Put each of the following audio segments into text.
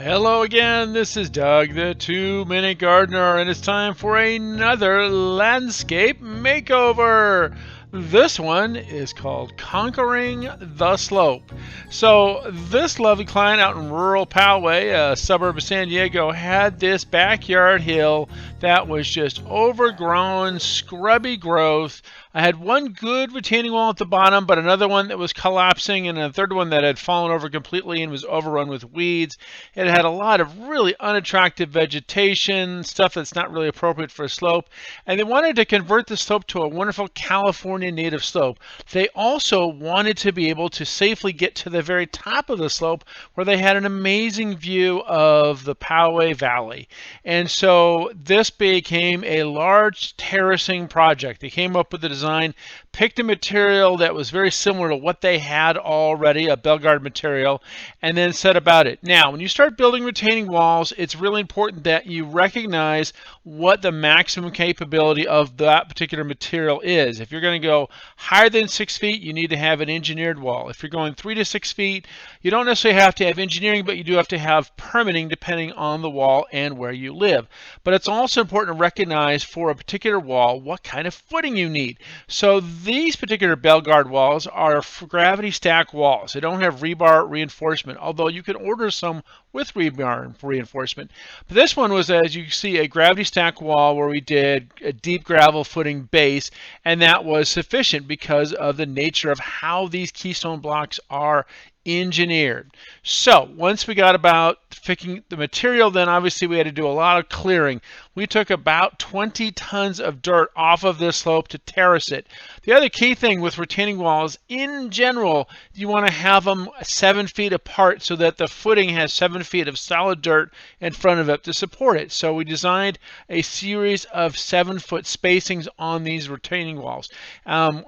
Hello again, this is Doug, the 2-Minute Gardener, and it's time for another landscape makeover. This one is called Conquering the Slope. So this lovely client out in rural Poway, a suburb of San Diego, had this backyard hill that was just overgrown, scrubby growth. I had one good retaining wall at the bottom, but another one that was collapsing, and a third one that had fallen over completely and was overrun with weeds. It had a lot of really unattractive vegetation, stuff that's not really appropriate for a slope, and they wanted to convert the slope to a wonderful California native slope. They also wanted to be able to safely get to the very top of the slope where they had an amazing view of the Poway Valley. And so this became a large terracing project. They came up with the design, picked a material that was very similar to what they had already, a Bellegarde material, and then set about it. Now, when you start building retaining walls, it's really important that you recognize what the maximum capability of that particular material is. If you're going to go higher than 6 feet, you need to have an engineered wall. If you're going 3 to 6 feet, you don't necessarily have to have engineering, but you do have to have permitting depending on the wall and where you live. But it's also important to recognize for a particular wall what kind of footing you need. So these particular Bellegarde walls are gravity stack walls. They don't have rebar reinforcement, although you can order some with rebar reinforcement. But this one was, as you see, a gravity stack wall where we did a deep gravel footing base, and that was sufficient because of the nature of how these Keystone blocks are engineered. So once we got about picking the material, then obviously we had to do a lot of clearing. We took about 20 tons of dirt off of this slope to terrace it. The other key thing with retaining walls in general, you want to have them 7 feet apart so that the footing has 7 feet of solid dirt in front of it to support it. So we designed a series of 7-foot spacings on these retaining walls.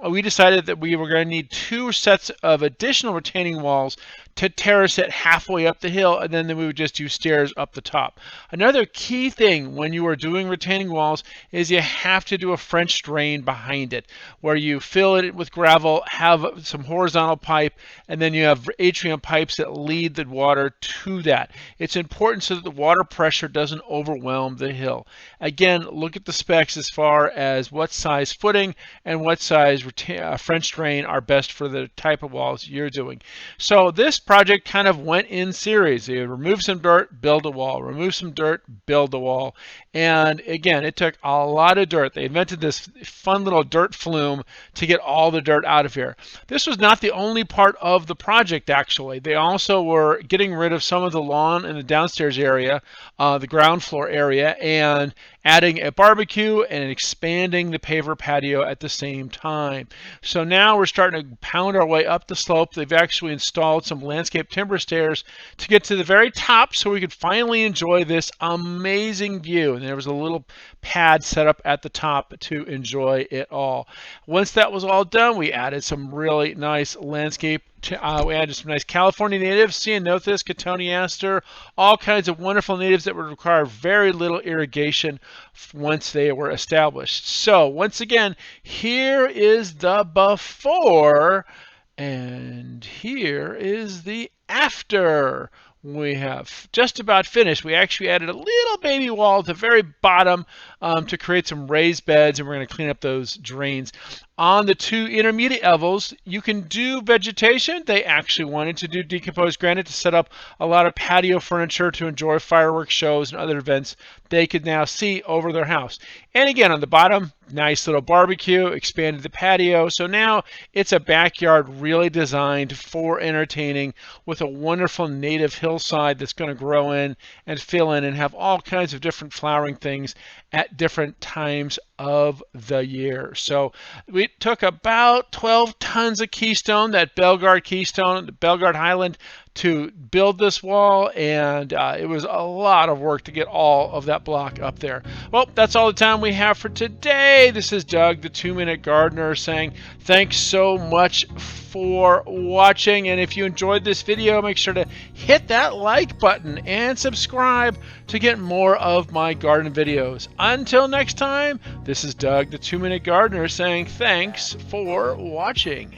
We decided that we were going to need 2 sets of additional retaining walls to terrace it halfway up the hill, and then we would just use stairs up the top. Another key thing when you are doing retaining walls is you have to do a French drain behind it, where you fill it with gravel, have some horizontal pipe, and then you have atrium pipes that lead the water to that. It's important so that the water pressure doesn't overwhelm the hill. Again, look at the specs as far as what size footing and what size French drain are best for the type of walls you're doing. So this project kind of went in series. You remove some dirt, build a wall, remove some dirt, build a wall. And again, it took a lot of dirt. They invented this fun little dirt flume to get all the dirt out of here. This was not the only part of the project, actually. They also were getting rid of some of the lawn in the downstairs area, the ground floor area, and adding a barbecue and expanding the Paver patio at the same time. So now we're starting to pound our way up the slope. They've actually installed some landscape timber stairs to get to the very top so we could finally enjoy this amazing view. And there was a little pad set up at the top to enjoy it all. Once that was all done, we added some really nice landscape. We added some nice California natives, ceanothus, cotoneaster, all kinds of wonderful natives that would require very little irrigation once they were established. So once again, here is the before and here is the after. We have just about finished. We actually added a little baby wall at the very bottom to create some raised beds, and we're going to clean up those drains. On the 2 intermediate levels, you can do vegetation. They actually wanted to do decomposed granite to set up a lot of patio furniture to enjoy fireworks shows and other events they could now see over their house. And again, on the bottom, nice little barbecue, expanded the patio. So now it's a backyard really designed for entertaining with a wonderful native hillside that's going to grow in and fill in and have all kinds of different flowering things at different times of the year. So we took about 12 tons of Keystone, that Bellegarde Keystone, the Bellegarde Highland, to build this wall, and it was a lot of work to get all of that block up there. Well, that's all the time we have for today. This is Doug, the 2-Minute Gardener, saying thanks so much for watching, and if you enjoyed this video, make sure to hit that like button and subscribe to get more of my garden videos. Until next time, this is Doug, the 2-Minute Gardener, saying thanks for watching.